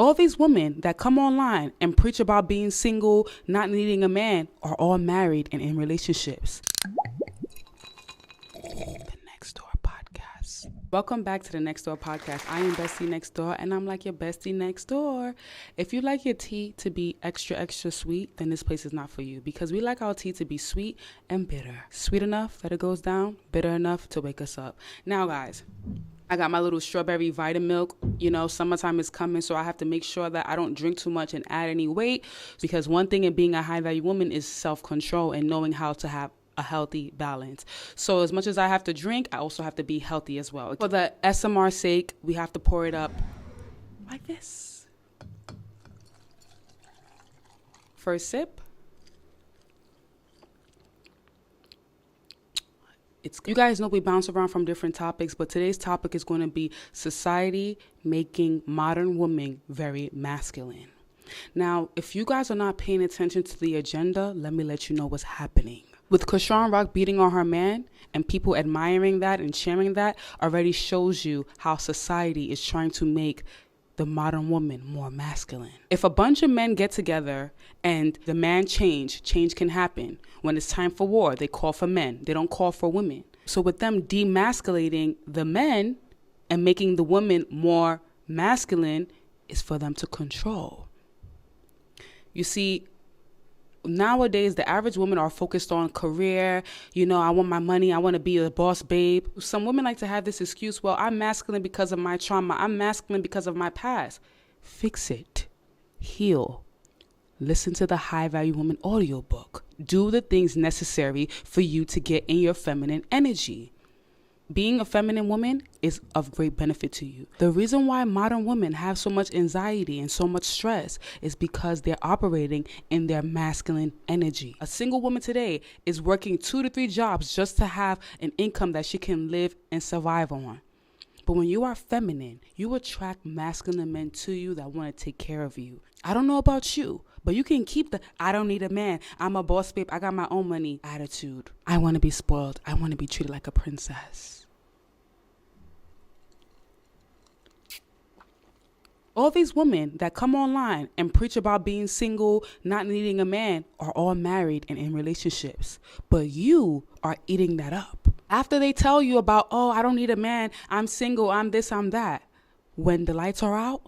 All these women that come online and preach about being single, not needing a man, are all married and in relationships. The Next Door Podcast. Welcome back to the Next Door Podcast. I am Bestie Next Door, and I'm like your bestie next door. If you like your tea to be extra, extra sweet, then this place is not for you, because we like our tea to be sweet and bitter. Sweet enough that it goes down, bitter enough to wake us up. Now, guys, I got my little strawberry Vitamilk. You know, summertime is coming, so I have to make sure that I don't drink too much and add any weight, because one thing in being a high-value woman is self-control and knowing how to have a healthy balance. So as much as I have to drink, I also have to be healthy as well. For the SMR sake, we have to pour it up like this. First sip. You guys know we bounce around from different topics, but today's topic is going to be society making modern women very masculine. Now, if you guys are not paying attention to the agenda, let me let you know what's happening. With Krishan Rock beating on her man and people admiring that and sharing that already shows you how society is trying to make the modern woman more masculine. If a bunch of men get together and demand change can happen. When it's time for war, they call for men. They don't call for women. So with them demasculating the men and making the women more masculine is for them to control. You see, nowadays, the average women are focused on career. You know, I want my money. I want to be a boss babe. Some women like to have this excuse, well, I'm masculine because of my trauma. I'm masculine because of my past. Fix it. Heal. Listen to the High Value Woman audiobook. Do the things necessary for you to get in your feminine energy. Being a feminine woman is of great benefit to you. The reason why modern women have so much anxiety and so much stress is because they're operating in their masculine energy. A single woman today is working 2 to 3 jobs just to have an income that she can live and survive on. But when you are feminine, you attract masculine men to you that want to take care of you. I don't know about you, but you can keep the I don't need a man, I'm a boss babe, I got my own money attitude. I want to be spoiled. I want to be treated like a princess. All these women that come online and preach about being single, not needing a man, are all married and in relationships. But you are eating that up. After they tell you about, oh, I don't need a man, I'm single, I'm this, I'm that. When the lights are out,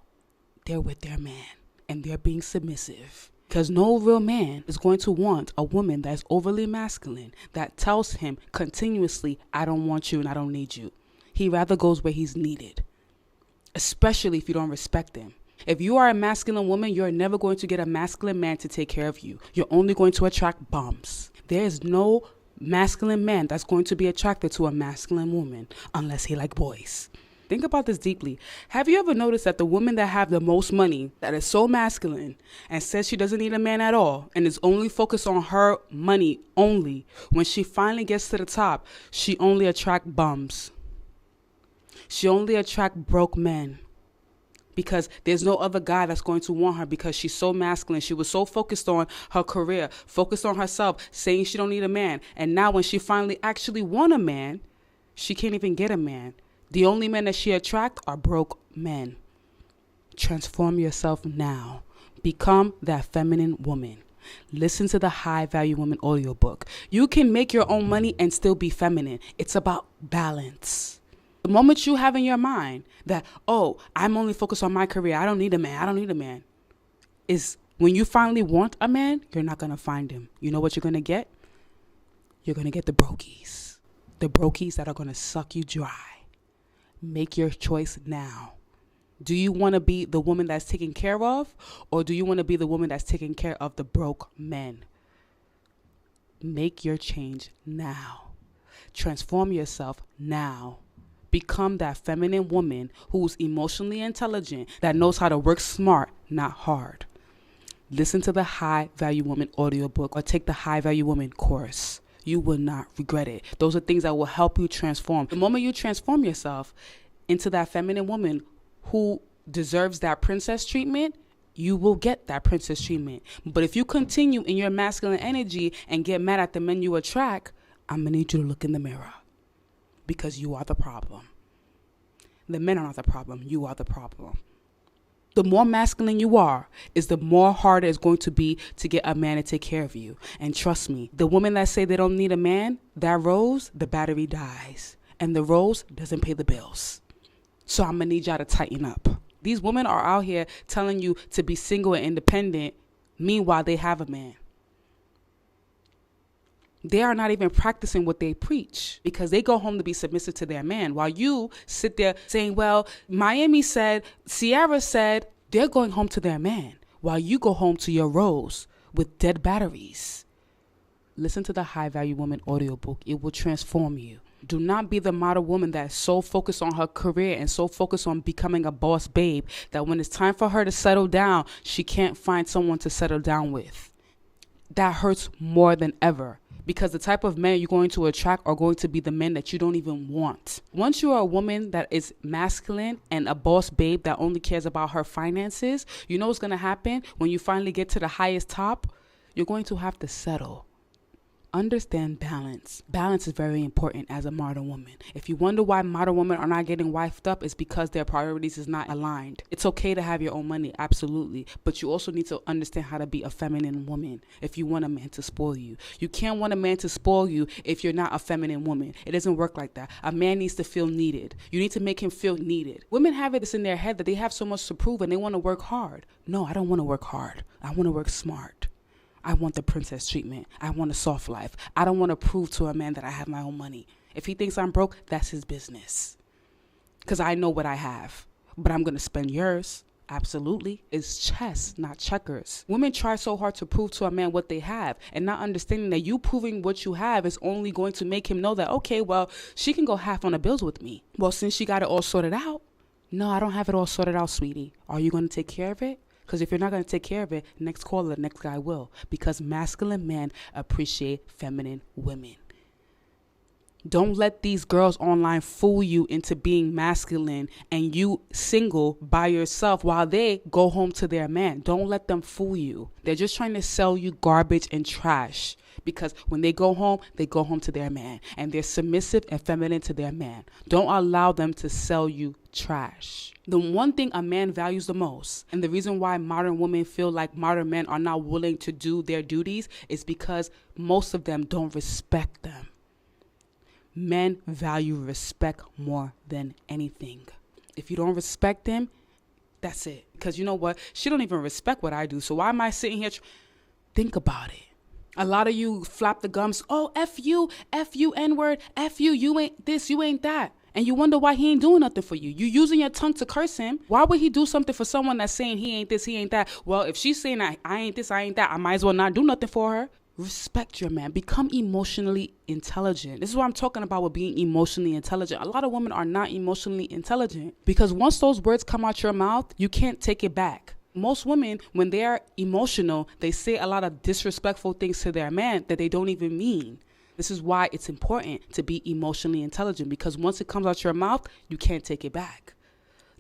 they're with their man and they're being submissive. Because no real man is going to want a woman that's overly masculine, that tells him continuously, I don't want you and I don't need you. He rather goes where he's needed. Especially if you don't respect them. If you are a masculine woman, you're never going to get a masculine man to take care of you. You're only going to attract bums. There is no masculine man that's going to be attracted to a masculine woman unless he like boys. Think about this deeply. Have you ever noticed that the women that have the most money, that is so masculine and says she doesn't need a man at all and is only focused on her money only, when she finally gets to the top, she only attracts bums? She only attracts broke men because there's no other guy that's going to want her because she's so masculine. She was so focused on her career, focused on herself, saying she don't need a man. And now when she finally actually want a man, she can't even get a man. The only men that she attracts are broke men. Transform yourself now. Become that feminine woman. Listen to the High Value Woman audiobook. You can make your own money and still be feminine. It's about balance. The moment you have in your mind that, oh, I'm only focused on my career, I don't need a man, is when you finally want a man, you're not going to find him. You know what you're going to get? You're going to get the brokies. The brokies that are going to suck you dry. Make your choice now. Do you want to be the woman that's taken care of, or do you want to be the woman that's taking care of the broke men? Make your change now. Transform yourself now. Become that feminine woman who's emotionally intelligent, that knows how to work smart, not hard. Listen to the High Value Woman audiobook or take the High Value Woman course. You will not regret it. Those are things that will help you transform. The moment you transform yourself into that feminine woman who deserves that princess treatment, you will get that princess treatment. But if you continue in your masculine energy and get mad at the men you attract, I'm going to need you to look in the mirror. Because you are the problem. The men are not the problem. You are the problem. The more masculine you are, is the more harder it's going to be to get a man to take care of you. And trust me, the women that say they don't need a man, that rose, the battery dies. And the rose doesn't pay the bills. So I'm going to need y'all to tighten up. These women are out here telling you to be single and independent. Meanwhile, they have a man. They are not even practicing what they preach because they go home to be submissive to their man. While you sit there saying, well, Miami said, Sierra said, they're going home to their man. While you go home to your rose with dead batteries. Listen to the High Value Woman audiobook. It will transform you. Do not be the model woman that's so focused on her career and so focused on becoming a boss babe that when it's time for her to settle down, she can't find someone to settle down with. That hurts more than ever. Because the type of men you're going to attract are going to be the men that you don't even want. Once you are a woman that is masculine and a boss babe that only cares about her finances, you know what's going to happen when you finally get to the highest top? You're going to have to settle. Understand balance. Balance is very important as a modern woman. If you wonder why modern women are not getting wifed up, it's because their priorities is not aligned. It's okay to have your own money, absolutely. But you also need to understand how to be a feminine woman if you want a man to spoil you. You can't want a man to spoil you if you're not a feminine woman. It doesn't work like that. A man needs to feel needed. You need to make him feel needed. Women have this in their head that they have so much to prove and they want to work hard. No, I don't want to work hard. I want to work smart. I want the princess treatment. I want a soft life. I don't want to prove to a man that I have my own money. If he thinks I'm broke, that's his business. Because I know what I have. But I'm going to spend yours. Absolutely. It's chess, not checkers. Women try so hard to prove to a man what they have and not understanding that you proving what you have is only going to make him know that, okay, well, she can go half on the bills with me. Well, since she got it all sorted out. No, I don't have it all sorted out, sweetie. Are you going to take care of it? Because if you're not going to take care of it, next caller, the next guy will. Because masculine men appreciate feminine women. Don't let these girls online fool you into being masculine and you single by yourself while they go home to their man. Don't let them fool you. They're just trying to sell you garbage and trash. Because when they go home to their man. And they're submissive and feminine to their man. Don't allow them to sell you trash. The one thing a man values the most, and the reason why modern women feel like modern men are not willing to do their duties, is because most of them don't respect them. Men value respect more than anything. If you don't respect them, that's it. Because you know what? She don't even respect what I do. So why am I sitting here? Think about it. A lot of you flap the gums. Oh, F you, N-word, F you, you ain't this, you ain't that. And you wonder why he ain't doing nothing for you. You using your tongue to curse him. Why would he do something for someone that's saying he ain't this, he ain't that? Well, if she's saying I ain't this, I ain't that, I might as well not do nothing for her. Respect your man. Become emotionally intelligent. This is what I'm talking about with being emotionally intelligent. A lot of women are not emotionally intelligent because once those words come out your mouth, you can't take it back. Most women, when they're emotional, they say a lot of disrespectful things to their man that they don't even mean. This is why it's important to be emotionally intelligent because once it comes out your mouth, you can't take it back.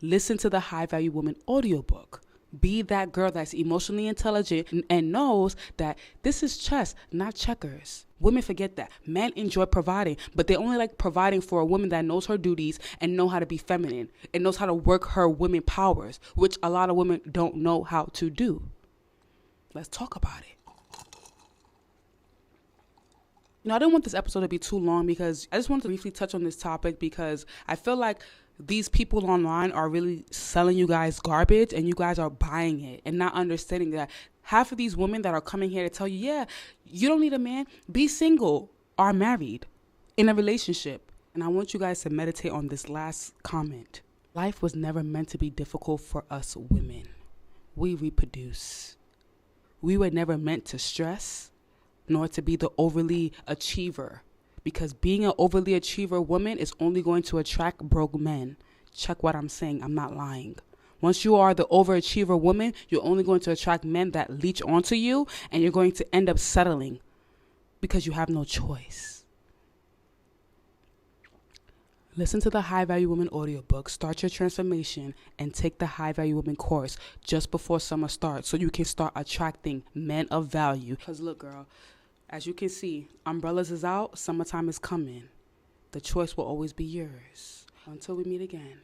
Listen to the High Value Woman audiobook. Be that girl that's emotionally intelligent and knows that this is chess, not checkers. Women forget that. Men enjoy providing, but they only like providing for a woman that knows her duties and know how to be feminine and knows how to work her women powers, which a lot of women don't know how to do. Let's talk about it. I didn't want this episode to be too long because I just wanted to briefly touch on this topic because I feel like these people online are really selling you guys garbage and you guys are buying it and not understanding that half of these women that are coming here to tell you, yeah, you don't need a man, be single, are married in a relationship. And I want you guys to meditate on this last comment. Life was never meant to be difficult for us women. We reproduce. We were never meant to stress, nor to be the overly achiever. Because being an overly achiever woman is only going to attract broke men. Check what I'm saying. I'm not lying. Once you are the overachiever woman, you're only going to attract men that leech onto you, and you're going to end up settling because you have no choice. Listen to the High Value Woman audiobook, start your transformation, and take the High Value Woman course just before summer starts so you can start attracting men of value. Because look, girl, as you can see, umbrellas is out, summertime is coming. The choice will always be yours. Until we meet again.